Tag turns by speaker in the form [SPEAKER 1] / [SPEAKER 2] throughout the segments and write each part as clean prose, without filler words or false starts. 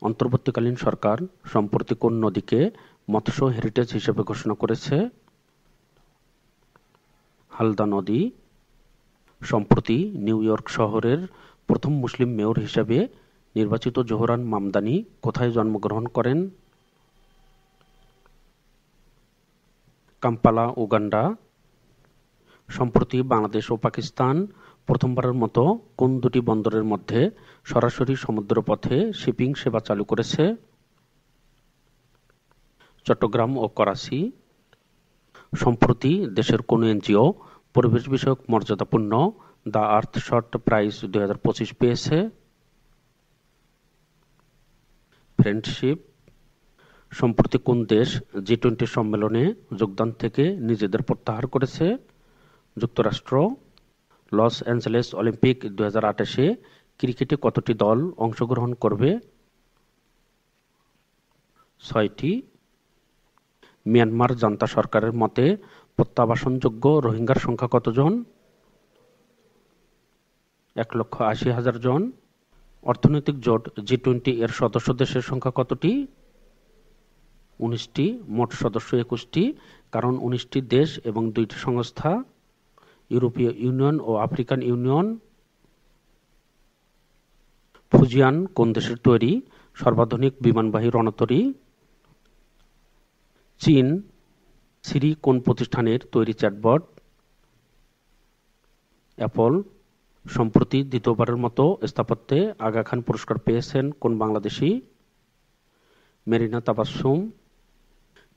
[SPEAKER 1] অন্তর্বর্তীকালীন সরকার সম্প্রতি কোন নদীকে মৎস্য হেরিটেজ হিসেবে ঘোষণা করেছে? হালদা নদী। সম্প্রতি নিউ ইয়র্ক শহরের প্রথম মুসলিম মেয়র হিসেবে নির্বাচিত জোহরান মামদানি কোথায় জন্মগ্রহণ করেন? Kampala, Uganda. সম্প্রতি বাংলাদেশ ও পাকিস্তান প্রথমবারের মতো কোন দুটি বন্দরের মধ্যে সরাসরি সমুদ্রপথে শিপিং সেবা চালু করেছে? চট্টগ্রাম ও করাচি। সম্প্রতি দেশের কোন এনজিও পরিবেশ বিষয়ক মর্যাদাপূর্ণ দ্য আর্থ শট প্রাইজ 2025 পেয়েছে? ফ্রেন্ডশিপ। সম্প্রতি কোন দেশ জি-20 সম্মেলনে যোগদান থেকে নিজেদের প্রত্যাহার করেছে? যুক্তরাষ্ট্র। লস অ্যাঞ্জেলেস অলিম্পিক 2028-এ ক্রিকেটে কতটি দল অংশগ্রহণ করবে? 6টি। মিয়ানমার জান্তা সরকারের মতে প্রত্যাবাসনযোগ্য রোহিঙ্গার সংখ্যা কতজন? 1,80,000 জন। অর্থনৈতিক জোট জি-20 এর সদস্য দেশের সংখ্যা কতটি? 19টি। মোট সদস্য 21টি, কারণ 19টি দেশ এবং 2টি সংস্থা, ইউরোপীয় ইউনিয়ন ও আফ্রিকান ইউনিয়ন। ফুজিয়ান কোন দেশের তৈরি সর্বাধুনিক বিমানবাহী রণতরী? চীন। সিরি কোন প্রতিষ্ঠানের তৈরি চ্যাটবট? অ্যাপল। সম্প্রতি দ্বিতীয়বারের মতো স্থাপত্যে আগা খান পুরস্কার পেয়েছেন কোন বাংলাদেশী? মেরিনা তাবাসসুম।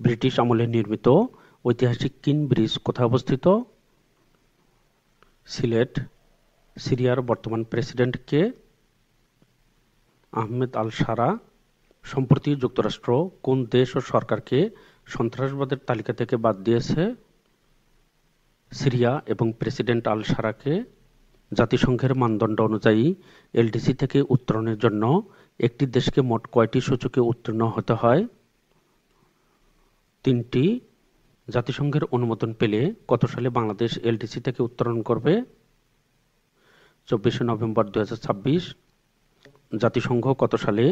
[SPEAKER 1] ব্রিটিশ আমলে নির্মিত ঐতিহাসিক কিন ব্রিজ কোথায় অবস্থিত? সিলেট। সিরিয়ার বর্তমান প্রেসিডেন্ট কে? আহমেদ আল সারা। সম্প্রতি যুক্তরাষ্ট্র কোন দেশ ও সরকারকে সন্ত্রাসবাদের তালিকা থেকে বাদ দিয়েছে? সিরিয়া এবং প্রেসিডেন্ট আল সারাকে। জাতিসংঘের মানদণ্ড অনুযায়ী এলডিসি থেকে উত্তরণের জন্য একটি দেশকে মোট কয়টি সূচকে উত্তীর্ণ হতে হয়? 3টি। জাতিসংঘের অনুমোদন পেলে কত সালে বাংলাদেশ এলডিসি থেকে উত্তরণ করবে? 24শে নভেম্বর 2026। জাতিসংঘ কত সালে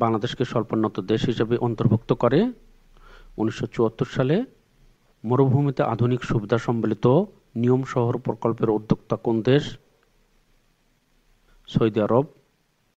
[SPEAKER 1] বাংলাদেশকে স্বল্পোন্নত দেশ হিসেবে অন্তর্ভুক্ত করে? 1974 সালে। মরুভূমিতে আধুনিক সুবিধা সম্বলিত নিয়ম শহর প্রকল্পের উদ্যোক্তা কোন দেশ? সৌদি আরব।